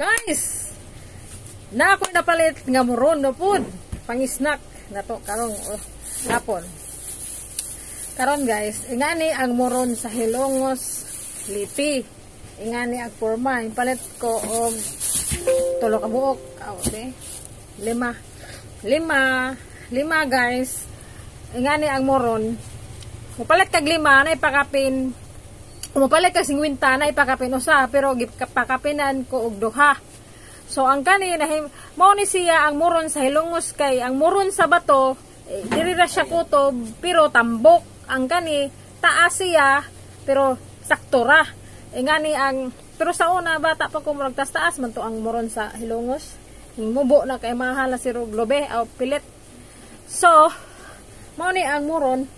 Guys, na ako napalit nga moron no food pang-snack na to karong hapon. Karon guys, ingani ang moron sa Hilongos Lipi. Ingani ang forma, palit ko og 3 ka buok. Okay. 5 guys. Ingani ang moron. Mupalit kag 5 na ipakapin. Umupalit kag 50 na ipakapin usa, pero gipakapinan ko og 2. So ang kanina mao ni siya ang moron sa Hilongos, kay ang moron sa bato diri ra siya kutob pero tambok. Ang kani taas siya pero sakto ra. Ingani ang pero sa una bata pa ko murag taas man to ang moron sa Hilongos. Mubo na kay mahal na si Roglobe o pilit. So mao ni ang moron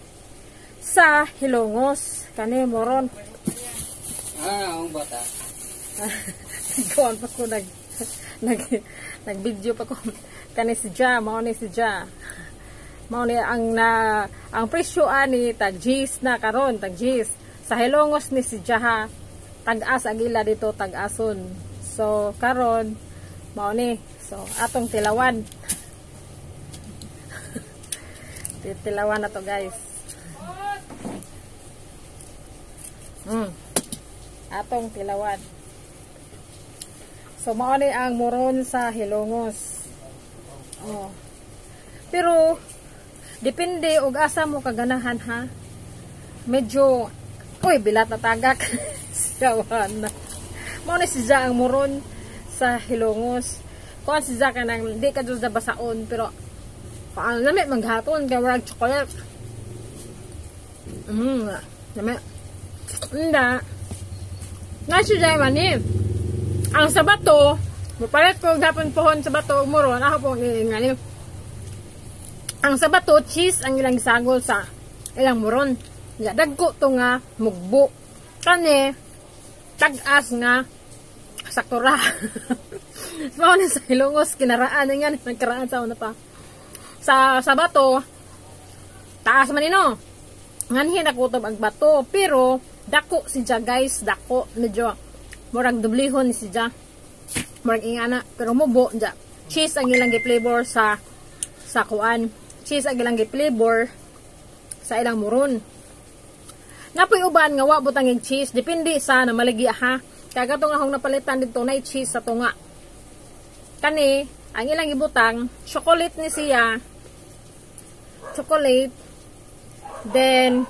sa Hilongos. Kani moron. Ang bata. Kuan pa ko nag-video pa ko. Kani si Ja, mao ni si Ja. Mao ni ang presyo ani tag G's na karon, tag G's. Sa Hilongos ni si Ja, tag-as agila dito tag-ason. So karon mao ni. So atong tilawan. Tilawan na to guys. Atong tilawan. So mao ni ang moron sa Hilongos. Oh. Pero depende og asa mo kaganahan ha. Medyo bilat na tagak. Siyawan na. Mao ni si Ja ang moron sa Hilongos. Kuan si Ja kanang di ka sa basaon pero paano nami manghaton kay warag chocolate. Nami. Nda. Nasi Ja mani. Ang sa bato, mapalit ko gapon pohon sa bato moron ako pong ingani. Ang sa bato cheese ang ilang gisagol sa ilang moron. Ya dagko to nga mugbo. Kani tag-as nga saktura. Mao ni sa Hilongos kinaraan nga nagkaraan sa una pa. Sa bato taas man nino. Nganhin ako ang bato pero dako si Ja guys, dako medyo murag dublihon ni si Ja. Murag ingana pero mubo ja. Cheese ang ilang gi-flavor sa kuan. Cheese ang ilang gi-flavor sa ilang moron. Napoy uban nga wa butang yung cheese, depende sa na maligi ha. Kaya katong akong napalitan dito na cheese sa tunga. Kani ang ilang ibutang chocolate ni siya. Chocolate. Then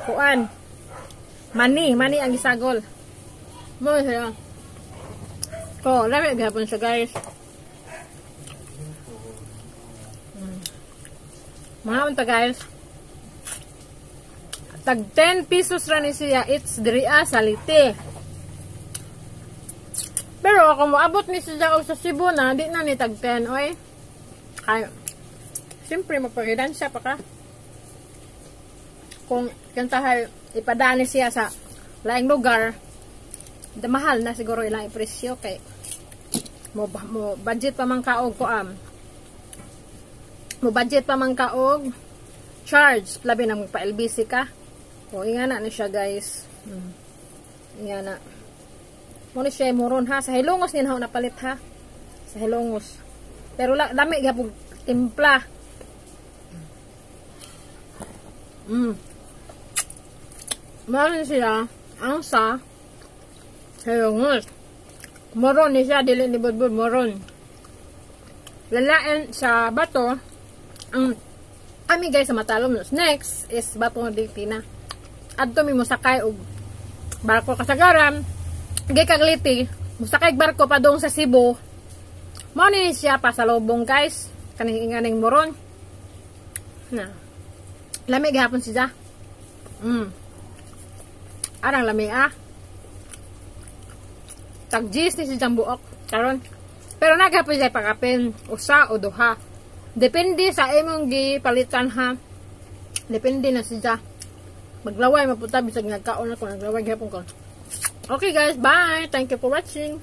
kuan. Mani ang gisagol. Mo siya. Lami gapon siya guys. Mga unta guys. Tag 10 pesos ra ni siya. It's diriya sa Liti. Pero kung maabot ni siya og sa Cebu na, di na ni tag 10 oy. Kaya siyempre magpagidansya pa ka. Kung kantahay ipadaan ni siya sa laing lugar, mahal na siguro ilang presyo kay mo budget pa man kaog ko mo budget pa man kaog charge labi na magpa LBC ka. Ingana na siya guys. Ingana mo ni siya moron ha sa Hilongos ni na palit ha sa Hilongos pero dami gapog timpla. Meron siya ang sa Hilongos. Moron ni siya, dili ni budbud moron. Lalain sa bato, ang ami guys sa Matalom. Next is bato ng Liti na. Adto mi musakay og barko kasagaran. Gay kag Liti, musakay barko pa dong sa Cebu. Mao ni siya pa sa lobong guys. Kaning inganing moron. Na. Lami gihapon siya. Arang lami tag G's ni si Jambuok karon pero nagapon siya pakapin usa o 2 depende sa imong gipalitan ha, depende na siya maglaway maputa bisag nagkaon ako naglaway gihapon ko. Okay guys, bye, thank you for watching.